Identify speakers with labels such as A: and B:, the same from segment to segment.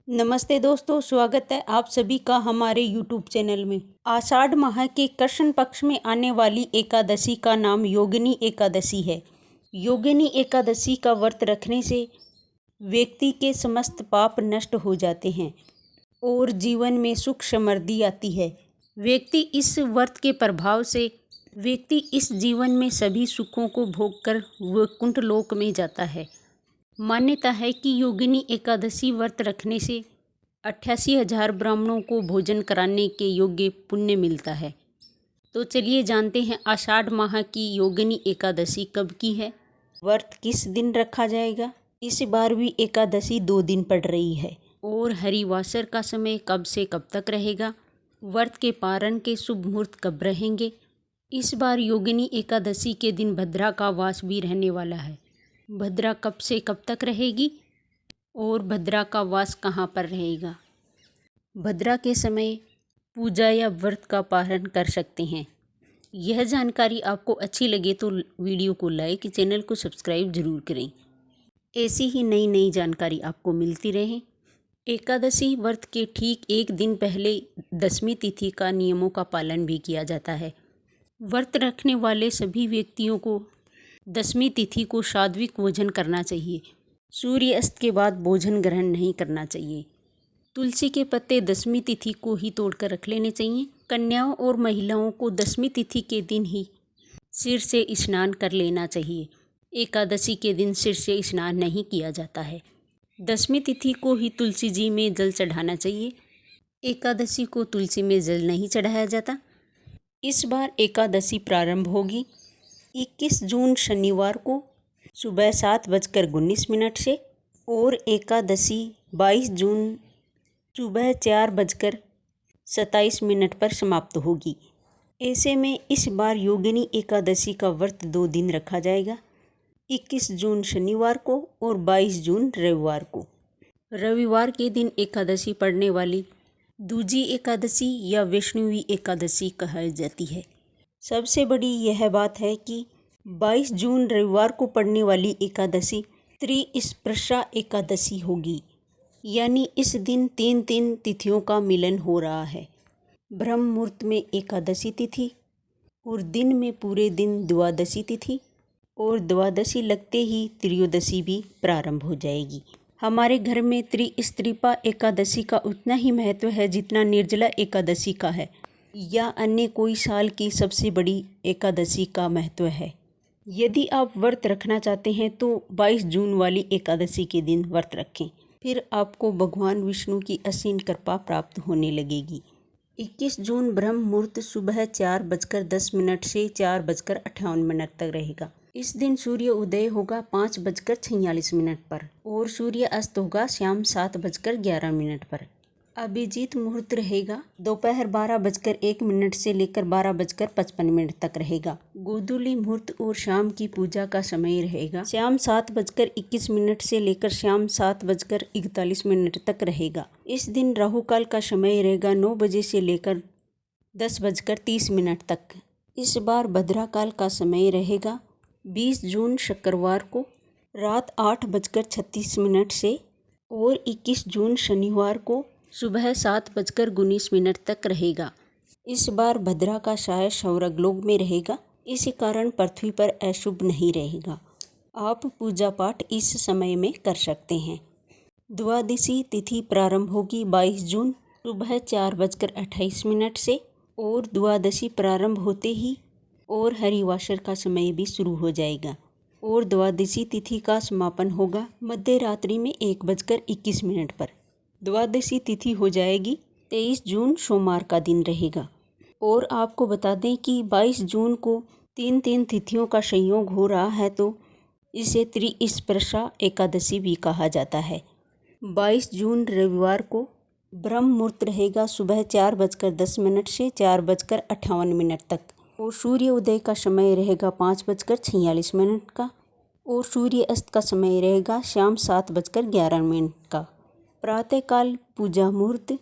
A: नमस्ते दोस्तों, स्वागत है आप सभी का हमारे YouTube चैनल में। आषाढ़ माह के कृष्ण पक्ष में आने वाली एकादशी का नाम योगिनी एकादशी है। योगिनी एकादशी का व्रत रखने से व्यक्ति के समस्त पाप नष्ट हो जाते हैं और जीवन में सुख समृद्धि आती है। व्यक्ति इस व्रत के प्रभाव से इस जीवन में सभी सुखों को भोगकर वैकुंठ लोक में जाता है। मान्यता है कि योगिनी एकादशी व्रत रखने से 88,000 ब्राह्मणों को भोजन कराने के योग्य पुण्य मिलता है। तो चलिए जानते हैं आषाढ़ माह की योगिनी एकादशी कब की है, व्रत किस दिन रखा जाएगा। इस बार भी एकादशी 2 दिन पड़ रही है और हरिवासर का समय कब से कब तक रहेगा, व्रत के पारण के शुभ मुहूर्त कब रहेंगे। इस बार योगिनी एकादशी के दिन भद्रा का वास भी रहने वाला है। भद्रा कब से कब तक रहेगी और भद्रा का वास कहाँ पर रहेगा। भद्रा के समय पूजा या व्रत का पारण कर सकते हैं। यह जानकारी आपको अच्छी लगे तो वीडियो को लाइक, चैनल को सब्सक्राइब जरूर करें। ऐसी ही नई नई जानकारी आपको मिलती रहे। एकादशी व्रत के ठीक एक दिन पहले दशमी तिथि का नियमों का पालन भी किया जाता है। व्रत रखने वाले सभी व्यक्तियों को दशमी तिथि को सात्विक भोजन करना चाहिए। सूर्य अस्त के बाद भोजन ग्रहण नहीं करना चाहिए। तुलसी के पत्ते दशमी तिथि को ही तोड़कर रख लेने चाहिए। कन्याओं और महिलाओं को दशमी तिथि के दिन ही सिर से स्नान कर लेना चाहिए। एकादशी के दिन सिर से स्नान नहीं किया जाता है। दशमी तिथि को ही तुलसी जी में जल चढ़ाना चाहिए। एकादशी को तुलसी में जल नहीं चढ़ाया जाता। इस बार एकादशी प्रारंभ होगी 21 जून शनिवार को सुबह 7:19 से और एकादशी 22 जून सुबह 4:27 पर समाप्त होगी। ऐसे में इस बार योगिनी एकादशी का व्रत 2 दिन रखा जाएगा, 21 जून शनिवार को और 22 जून रविवार को। रविवार के दिन एकादशी पड़ने वाली दूजी एकादशी या वैष्णवी एकादशी कही जाती है। सबसे बड़ी यह बात है कि 22 जून रविवार को पड़ने वाली एकादशी त्रिस्पर्शा एकादशी होगी, यानी इस दिन 3 तिथियों का मिलन हो रहा है। ब्रह्म मुहूर्त में एकादशी तिथि और दिन में पूरे दिन द्वादशी तिथि और द्वादशी लगते ही त्रयोदशी भी प्रारंभ हो जाएगी। हमारे घर में त्रिस्त्रीपा एकादशी का उतना ही महत्व है जितना निर्जला एकादशी का है या अन्य कोई साल की सबसे बड़ी एकादशी का महत्व है। यदि आप व्रत रखना चाहते हैं तो 22 जून वाली एकादशी के दिन व्रत रखें, फिर आपको भगवान विष्णु की असीम कृपा प्राप्त होने लगेगी। 21 जून ब्रह्म मुहूर्त सुबह 4:10 से 4:58 तक रहेगा। इस दिन सूर्य उदय होगा 5:46 पर और सूर्य अस्त होगा शाम 7:11 पर। अभिजीत मुहूर्त रहेगा दोपहर 12:01 से लेकर 12:55 तक रहेगा। गोधूली मुहूर्त और शाम की पूजा का समय रहेगा शाम 7:21 से लेकर शाम 7:41 तक रहेगा। इस दिन राहु काल का समय रहेगा 9 बजे से लेकर 10:30 तक। इस बार भद्रा काल का समय रहेगा 20 जून शुक्रवार को रात 8:36 से और 21 जून शनिवार को सुबह 7:19 तक रहेगा। इस बार भद्रा का साया स्वर्गलोक में रहेगा, इस कारण पृथ्वी पर अशुभ नहीं रहेगा। आप पूजा पाठ इस समय में कर सकते हैं। द्वादशी तिथि प्रारंभ होगी 22 जून सुबह 4:28 से और द्वादशी प्रारंभ होते ही और हरिवासर का समय भी शुरू हो जाएगा और द्वादशी तिथि का समापन होगा मध्य रात्रि में 1:21 पर। द्वादशी तिथि हो जाएगी 23 जून सोमवार का दिन रहेगा। और आपको बता दें कि 22 जून को 3 तिथियों का संयोग हो रहा है, तो इसे त्रिस्पर्शा एकादशी भी कहा जाता है। 22 जून रविवार को ब्रह्म मुहूर्त रहेगा सुबह 4:10 से 4:58 तक और सूर्य उदय का समय रहेगा 5:46 का और सूर्य अस्त का समय रहेगा शाम 7:11 का। प्रातःकाल पूजा मुहूर्त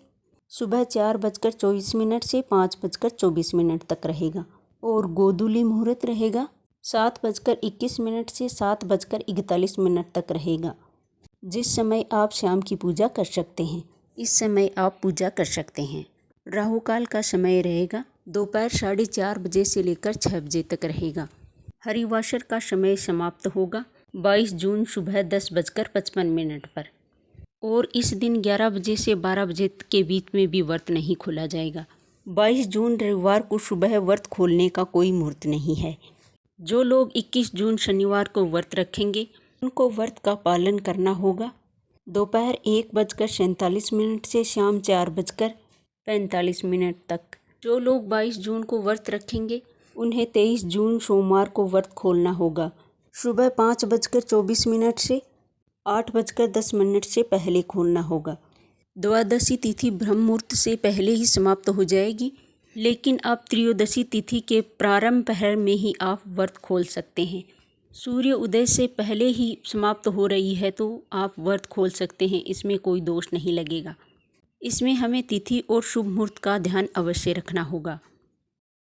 A: सुबह 4:24 से 5:24 तक रहेगा और गोधूली मुहूर्त रहेगा 7:21 से 7:41 तक रहेगा, जिस समय आप शाम की पूजा कर सकते हैं। इस समय आप पूजा कर सकते हैं। राहु काल का समय रहेगा दोपहर 4:30 बजे से लेकर 6 बजे तक रहेगा। हरिवासर का समय समाप्त होगा 22 जून सुबह 10:55 पर और इस दिन 11 बजे से 12 बजे के बीच में भी व्रत नहीं खोला जाएगा। 22 जून रविवार को सुबह व्रत खोलने का कोई मुहूर्त नहीं है। जो लोग 21 जून शनिवार को व्रत रखेंगे उनको व्रत का पालन करना होगा। दोपहर 1:47 से शाम 4:45 तक। जो लोग 22 जून को व्रत रखेंगे उन्हें 23 जून सोमवार को व्रत खोलना होगा। सुबह 5:24 से 8:10 से पहले खोलना होगा। द्वादशी तिथि ब्रह्म मुहूर्त से पहले ही समाप्त हो जाएगी, लेकिन आप त्रयोदशी तिथि के प्रारंभ पहर में ही आप व्रत खोल सकते हैं। सूर्य उदय से पहले ही समाप्त हो रही है तो आप व्रत खोल सकते हैं, इसमें कोई दोष नहीं लगेगा। इसमें हमें तिथि और शुभ मुहूर्त का ध्यान अवश्य रखना होगा।